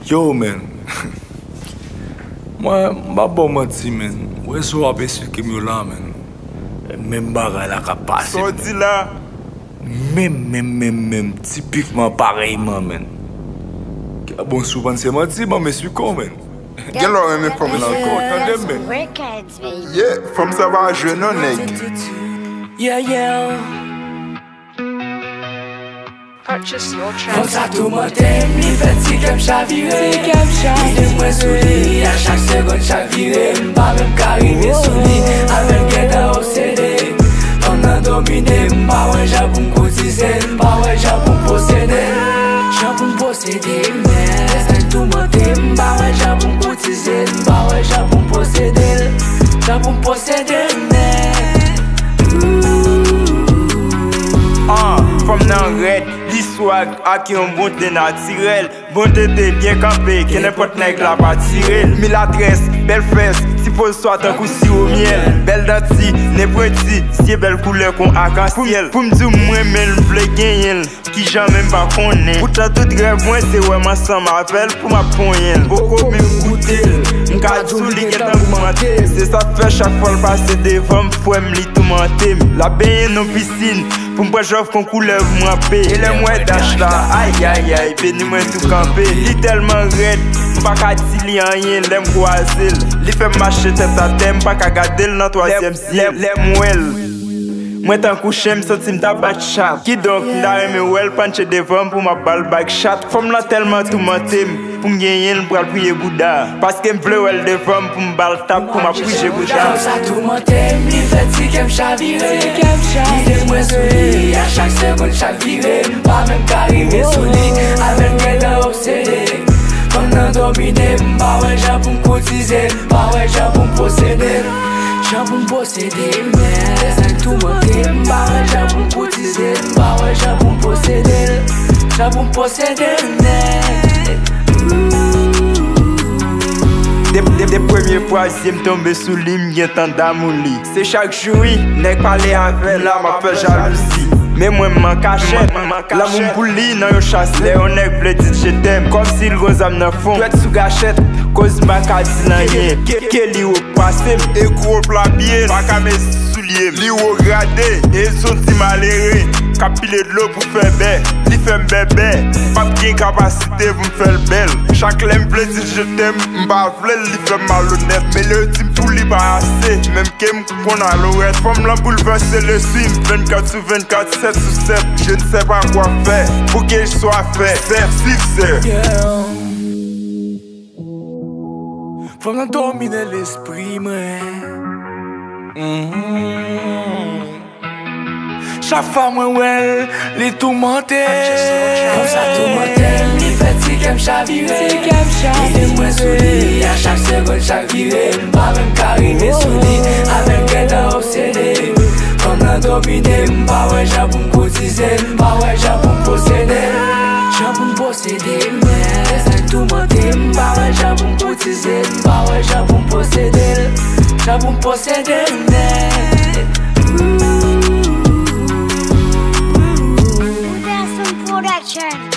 Yo men, mwen ba bon mati men, wè so apè si kem yo la men. Men bagay la ka pase. So di la? Même, typiquement pareillement men. Ki a bon souban se mati, man men su kon men. Gen lò reme fòm Men nan ankon, kon. tandem men. Records, baby. Yeah, fòm sa va jenon neg. Yeah. Purchase your Fòm tracks. sa tou mwen tem, li fet si kem chavire. Li de mwen sou li, a chak segon chak vire. Mba mèm karive sou li, avèl gen ta obsede. Fòm nan domine, mba wè jan pou m'kotize. Mba wè jan pou m'posede. Jan pou m'posede, men. Sek tou mwen tem, mba wè jan pou m'kotize. Mba wè jan pou m'posede. Jan pou m'posede, men. Fòm nan red, li swag ak yon bonte naturel. Bonte te bien kampe, ke nepot nèg la pa tirel. Milatres, bel fes, si pose soit un coup si au miel. Bel danti, ne preti, si bel couleur kon arc-en-ciel. Pou m'di mwen men vle genyen, ki jan men pa konnen. Pourtant tout rêve mwen se wè man san m'appel pou ma ponyen. Boko men m'goutel, m'kadjou li getan m'mante. Se sa fè chak fol pase devan m'fouem li tou mante. La benye non piscine, pou m'prejov kon couleur m'rappe. E le mwen dash la, ay, beni mwen tou kampe. Li telman red, m'pa ka di li anyen, lem kwa zil. Li fè m'mache tèt a tem, pa ka gade l nan 3e siècle. Lem mwel, mwen tan kouche m'soti m'ta bat chat. Ki donk m'da reme wel panche devan pou ma bal bag chat. Fòm la telman tou mantem, pou m'genyen l'bral priye Bouddha. Paske m'vle wel devan pou m'bal tap pou ma priye Bouddha. Fòm sa tou mwen tem, li fet si kem chavire. Li de mwen sou li, a chak segon chak vire. Mba mèm karive sou li, avèl gen ta obsede. Fòm nan domine, mba wè jan pou m'kotize. Mba wè jan pou m'posede. Jan pou m'posede, men. Sek tou mwen tem, mba wè jan pou m'kotize. Mba wè jan pou m'posede. Jan pou m'posede, men. De premye fwa si m'tombe sou li, m'gen tan damou li. Se chak joui, nek pale avèl, la m'apel jalousi. Men mwen m'man kachet, la moun pou li nan yo chas le. On nek vle dit je tem, kom si l gozam nan fon. Dwet sou gachet, koz mba ka di lan yen. Ke li wo pasem, e kou pla biel. Baka me souliye, li wo grade, e son ti malere. Kapile d'lo pou fè bè, li fè m'bebe. Pap gen kapasite pou m'fèl bel. Chak lem vle dit je tem, mba vle li fè malonet. Me le tim pou li ba ase, menm ke m'kon aloret. Fòm lan bouleverse le swim, 24 sur 24, 7 sur 7. Je ne sais pas quoi faire, pour que je sois fait. C'est Fòm nan domine l'esprit mwen. Chak fwa mwen wel, li tou mante. Fòm sa tou mante, li fet si kem chavire. Li de mwen sou li, a chak segon chak vire. Mba mèm karive sou li, avèl gen ta obsede. Fòm nan domine, mba wè jan pou m'kotize. Mba wè jan pou m'posede. Jan pou m'posede, men. Sek tou mante, mba wè jan pou m'kotize. Mba wè jan pou m'posede. Jan pou m'posede, men. Production.